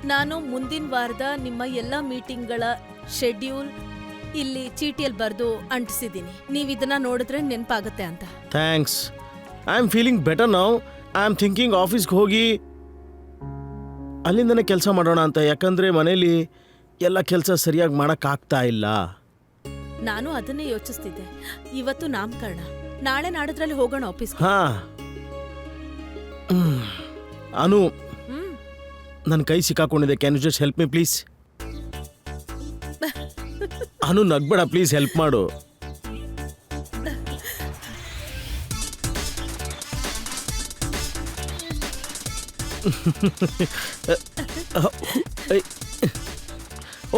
ನಾನು ಮುಂದಿನ ವಾರದ ನಿಮ್ಮ ಎಲ್ಲ ಮೀಟಿಂಗ್ಗಳ ಶೆಡ್ಯೂಲ್ ಇಲ್ಲಿ ಚೀಟಿಯಲ್ಲಿ ಬರೆದು ಅಂಟಿಸಿದ್ದೀನಿ. ನೀವು ಇದನ್ನ ನೋಡಿದ್ರೆ ನೆನಪಾಗುತ್ತೆ ಅಂತ. Thanks. I am feeling better now. I am thinking ಆಫೀಸ್ಗೆ ಹೋಗಿ ಅಲ್ಲಿಂದನೇ ಕೆಲಸ ಮಾಡೋಣ ಅಂತ. ಯಾಕಂದ್ರೆ ಮನೇಲಿ ಎಲ್ಲ ಕೆಲಸ ಸರಿಯಾಗಿ ಮಾಡೋಕ್ಕಾಗ್ತಾ ಇಲ್ಲ. ನಾನು ಅದನ್ನೇ ಯೋಚಿಸ್ತಿದ್ದೆ. ಇವತ್ತು ನಾಮಕರಣ, ನಾಳೆ ನಾಡಿದ್ರಲ್ಲಿ ಹೋಗೋಣ ಆಫೀಸ್ಗೆ. ಹಾ ಅನು, ನನ್ನ ಕೈ ಸಿಕ್ಕಾಕೊಂಡಿದೆ. Can you just help me please? Anu ನಗ್ಬೇಡ ಪ್ಲೀಸ್, ಹೆಲ್ಪ್ ಮಾಡು.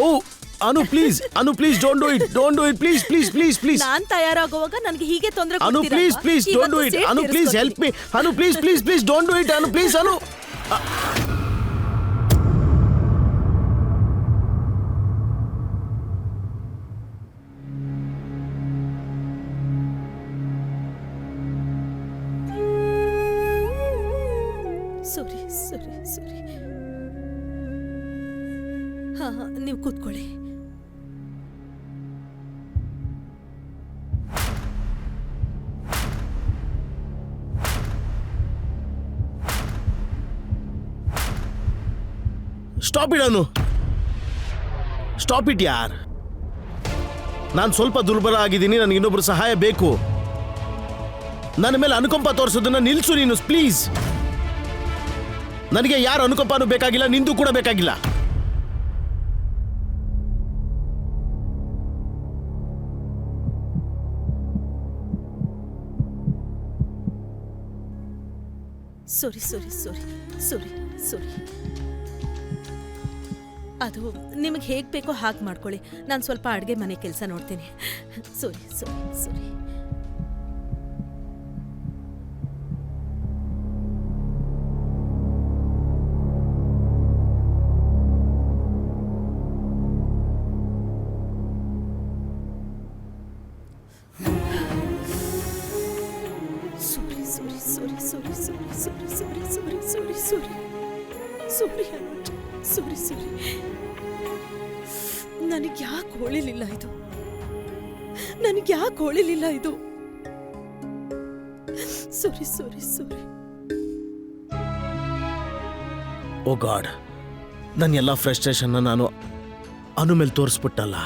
Oh Anu please, Anu please don't do it, don't do it please please please please. ನಾನ್ ತಯಾರಾಗುವಾಗ ನನಗೆ ಹೀಗೆ ತೊಂದರೆ Anu please please don't do it. Anu please help me. Anu please please please don't do it. Anu please. Anu sorry sorry sorry. ಹಾ, ನೀವು ಕೂತ್ಕೊಳ್ಳಿ. Stop it Anu, stop it ಯಾರ್. ನಾನು ಸ್ವಲ್ಪ ದುರ್ಬಲ ಆಗಿದ್ದೀನಿ. ನನಗೆ ಇನ್ನೊಬ್ರು ಸಹಾಯ ಬೇಕು. ನನ್ನ ಮೇಲೆ ಅನುಕಂಪ ತೋರಿಸೋದನ್ನ ನಿಲ್ಸು ನೀನು ಪ್ಲೀಸ್. ನನಗೆ ಯಾರು ಅನುಕಂಪನೂ ಬೇಕಾಗಿಲ್ಲ, ನಿಂದು ಕೂಡ ಬೇಕಾಗಿಲ್ಲ. ಸಾರಿ ಸಾರಿ ಸಾರಿ ಸಾರಿ ಸಾರಿ. ಅದು ನಿಮಗೆ ಹೇಗೆ ಬೇಕೋ ಹಾಗೆ ಮಾಡ್ಕೊಳ್ಳಿ. ನಾನು ಸ್ವಲ್ಪ ಅಡುಗೆ ಮನೆ ಕೆಲಸ ನೋಡ್ತೀನಿ. ಸಾರಿ ಸಾರಿ ಸಾರಿ. Sorry, Anuj. Sorry. ನನಗೆ ಯಾಕೆ ಹೊಳಿಲಿಲ್ಲ ಇದು. ಸಾರಿ. ಓ ಗಾಡ್, ನನ್ನ ಎಲ್ಲ ಫ್ರಸ್ಟ್ರೇಷನ್ನ ನಾನು ಅನು ಮೇಲೆ ತೋರಿಸ್ಬಿಟ್ಟಲ್ಲ.